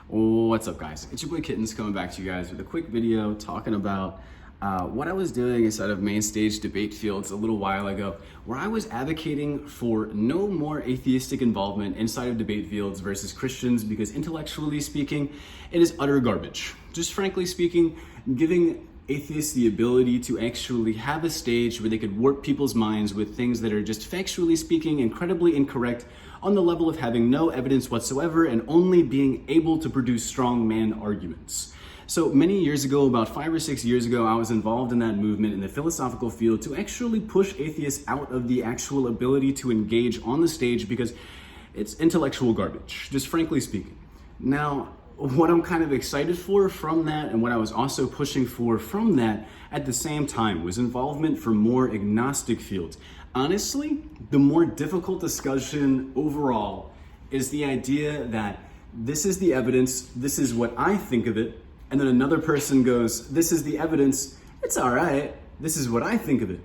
What's up, guys? It's your boy Kittens coming back to you guys with a quick video talking about what I was doing inside of main stage debate fields a little while ago, where I was advocating for no more atheistic involvement inside of debate fields versus Christians because intellectually speaking, it is utter garbage. Just frankly speaking, giving atheists the ability to actually have a stage where they could warp people's minds with things that are just factually speaking incredibly incorrect on the level of having no evidence whatsoever and only being able to produce strong man arguments. So many years ago, about 5 or 6 years ago, I was involved in that movement in the philosophical field to actually push atheists out of the actual ability to engage on the stage because it's intellectual garbage, just frankly speaking. Now, what I'm kind of excited for from that and what I was also pushing for from that at the same time was involvement for more agnostic fields. Honestly, the more difficult discussion overall is the idea that this is the evidence, this is what I think of it, and then another person goes, this is the evidence, it's all right, this is what I think of it.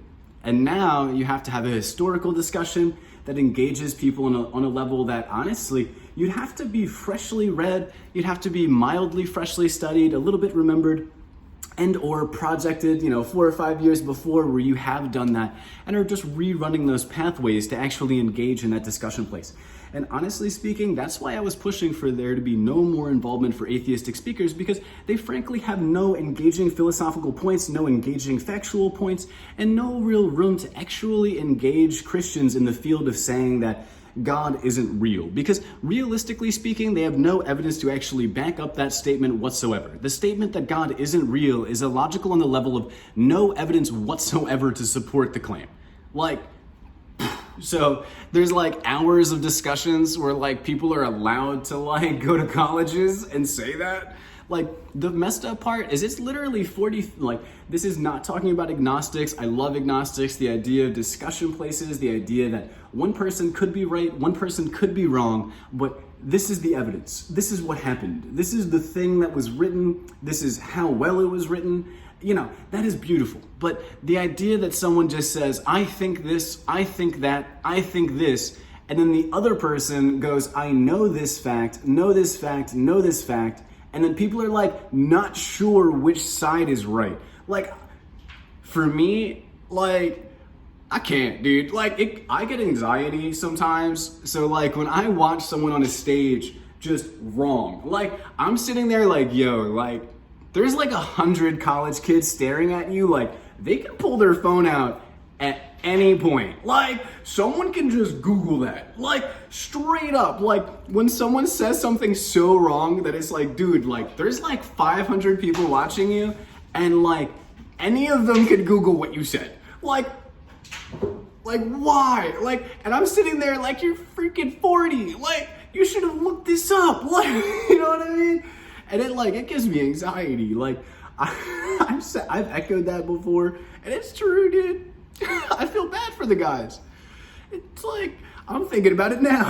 And now you have to have a historical discussion that engages people on a level that honestly, you'd have to be freshly read, you'd have to be mildly freshly studied, a little bit remembered, and or projected, 4 or 5 years before where you have done that and are just rerunning those pathways to actually engage in that discussion place. And honestly speaking, that's why I was pushing for there to be no more involvement for atheistic speakers, because they frankly have no engaging philosophical points, no engaging factual points, and no real room to actually engage Christians in the field of saying that God isn't real, because realistically speaking, they have no evidence to actually back up that statement whatsoever. The statement that God isn't real is illogical on the level of no evidence whatsoever to support the claim. So there's hours of discussions where people are allowed to go to colleges and say that. The messed up part is it's literally 40, this is not talking about agnostics. I love agnostics, the idea of discussion places, the idea that one person could be right, one person could be wrong, but this is the evidence. This is what happened. This is the thing that was written. This is how well it was written. That is beautiful. But the idea that someone just says, I think this, I think that, I think this, and then the other person goes, I know this fact, know this fact, know this fact, and then people are not sure which side is right. For me, I can't, dude. I get anxiety sometimes. So when I watch someone on a stage just wrong, I'm sitting there there's 100 college kids staring at you. They can pull their phone out at any point. Someone can just Google that. Straight up. When someone says something so wrong that it's dude, there's 500 people watching you and any of them could Google what you said. Why? And I'm sitting there you're freaking 40. You should have looked this up. You know what I mean? And it gives me anxiety. I've echoed that before and it's true, dude. I feel bad for the guys. It's I'm thinking about it now.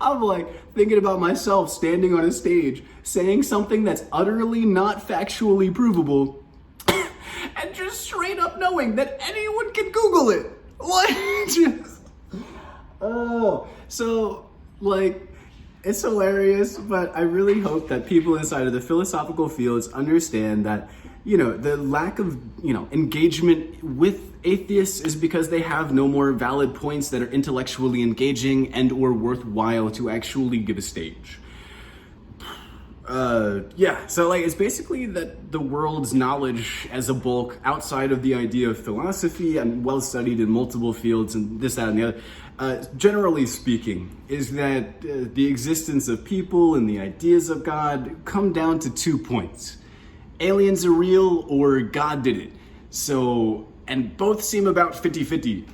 I'm thinking about myself standing on a stage saying something that's utterly not factually provable and just straight up knowing that anyone can Google it. It's hilarious, but I really hope that people inside of the philosophical fields understand that the lack of, engagement with atheists is because they have no more valid points that are intellectually engaging and or worthwhile to actually give a stage. So it's basically that the world's knowledge as a bulk outside of the idea of philosophy and well studied in multiple fields and this, that, and the other, generally speaking, is that the existence of people and the ideas of God come down to 2 points. Aliens are real or God did it. So, and both seem about 50-50.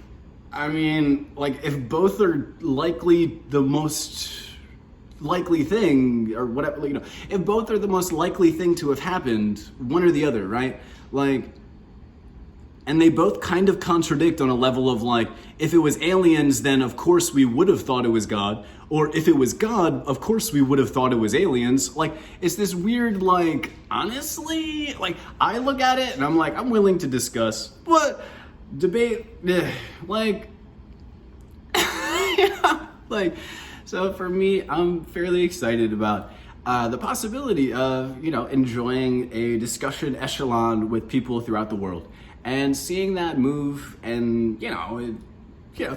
I mean, if both are likely the most likely thing or whatever, if both are the most likely thing to have happened, one or the other, right? And they both kind of contradict on a level of if it was aliens, then of course we would have thought it was God. Or if it was God, of course we would have thought it was aliens. It's this weird, honestly, I look at it and I'm I'm willing to discuss, but debate, So for me, I'm fairly excited about the possibility of, enjoying a discussion echelon with people throughout the world and seeing that move and,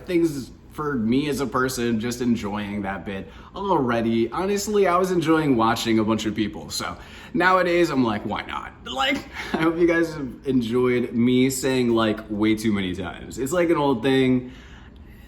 things for me as a person, just enjoying that bit already. Honestly, I was enjoying watching a bunch of people. So nowadays I'm like, why not? Like, I hope you guys have enjoyed me saying like way too many times. It's like an old thing.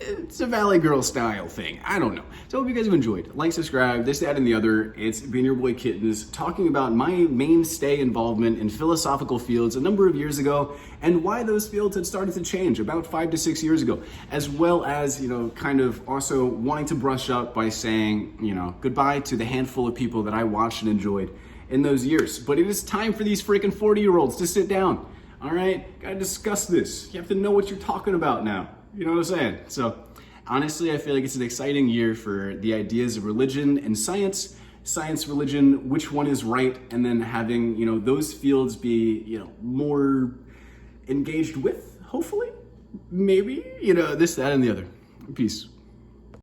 It's a Valley Girl style thing. I don't know. So I hope you guys have enjoyed. Like, subscribe, this, that, and the other. It's been your boy Kittens talking about my mainstay involvement in philosophical fields a number of years ago and why those fields had started to change about 5 to 6 years ago, as well as, kind of also wanting to brush up by saying, goodbye to the handful of people that I watched and enjoyed in those years. But it is time for these freaking 40-year-olds to sit down. All right? Gotta discuss this. You have to know what you're talking about now. You know what I'm saying? So honestly, I feel like it's an exciting year for the ideas of religion and science, religion, which one is right, and then having, those fields be, more engaged with, hopefully, maybe, this, that, and the other. Peace.